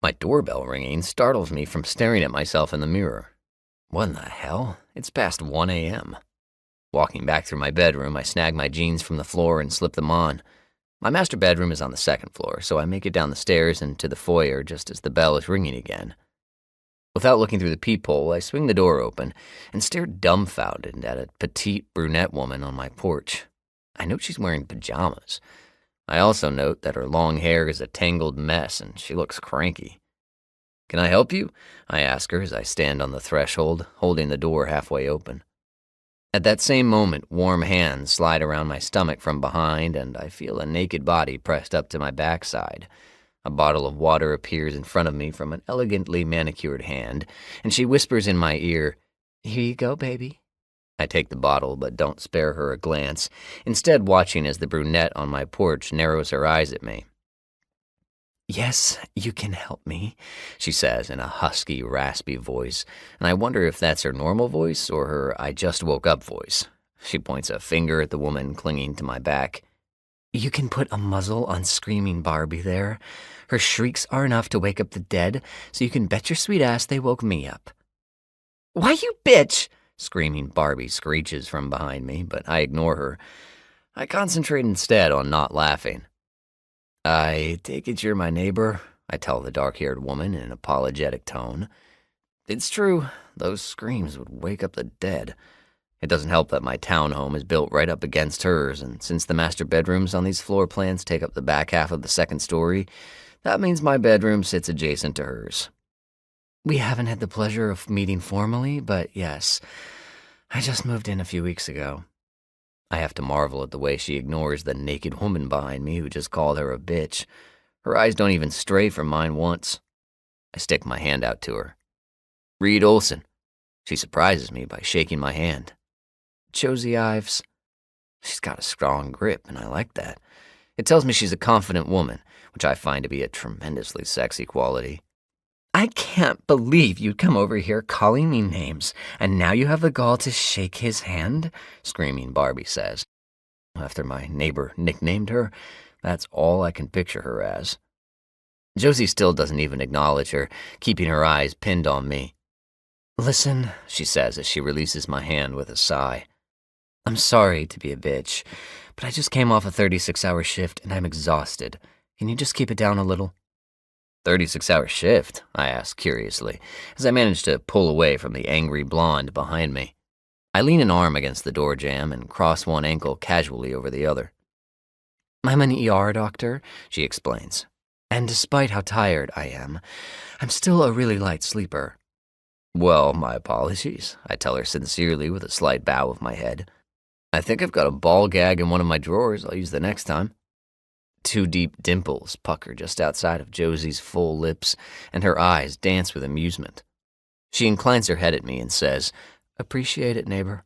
My doorbell ringing startles me from staring at myself in the mirror. What in the hell? It's past 1 a.m. Walking back through my bedroom, I snag my jeans from the floor and slip them on. My master bedroom is on the second floor, so I make it down the stairs and to the foyer just as the bell is ringing again. Without looking through the peephole, I swing the door open and stare dumbfounded at a petite brunette woman on my porch. I note she's wearing pajamas. I also note that her long hair is a tangled mess and she looks cranky. "Can I help you?" I ask her as I stand on the threshold, holding the door halfway open. At that same moment, warm hands slide around my stomach from behind and I feel a naked body pressed up to my backside. A bottle of water appears in front of me from an elegantly manicured hand, and she whispers in my ear, "Here you go, baby." I take the bottle, but don't spare her a glance, instead watching as the brunette on my porch narrows her eyes at me. "Yes, you can help me," she says in a husky, raspy voice, and I wonder if that's her normal voice or her I just woke up voice. She points a finger at the woman clinging to my back. "You can put a muzzle on screaming Barbie there. Her shrieks are enough to wake up the dead, so you can bet your sweet ass they woke me up." "Why, you bitch!" Screaming Barbie screeches from behind me, but I ignore her. I concentrate instead on not laughing. "I take it you're my neighbor," I tell the dark-haired woman in an apologetic tone. It's true, those screams would wake up the dead. It doesn't help that my townhome is built right up against hers, and since the master bedrooms on these floor plans take up the back half of the second story, that means my bedroom sits adjacent to hers. "We haven't had the pleasure of meeting formally, but yes, I just moved in a few weeks ago." I have to marvel at the way she ignores the naked woman behind me who just called her a bitch. Her eyes don't even stray from mine once. I stick my hand out to her. "Reed Olson." She surprises me by shaking my hand. "Josie Ives." She's got a strong grip, and I like that. It tells me she's a confident woman, which I find to be a tremendously sexy quality. "I can't believe you'd come over here calling me names, and now you have the gall to shake his hand," Screaming Barbie says. After my neighbor nicknamed her, that's all I can picture her as. Josie still doesn't even acknowledge her, keeping her eyes pinned on me. "Listen," she says as she releases my hand with a sigh. "I'm sorry to be a bitch, but I just came off a 36-hour shift and I'm exhausted. Can you just keep it down a little?" 36-hour shift? I ask curiously, as I manage to pull away from the angry blonde behind me. I lean an arm against the door jamb and cross one ankle casually over the other. "I'm an ER doctor," she explains, "and despite how tired I am, I'm still a really light sleeper." "Well, my apologies," I tell her sincerely with a slight bow of my head. "I think I've got a ball gag in one of my drawers I'll use the next time." Two deep dimples pucker just outside of Josie's full lips, and her eyes dance with amusement. She inclines her head at me and says, "Appreciate it, neighbor."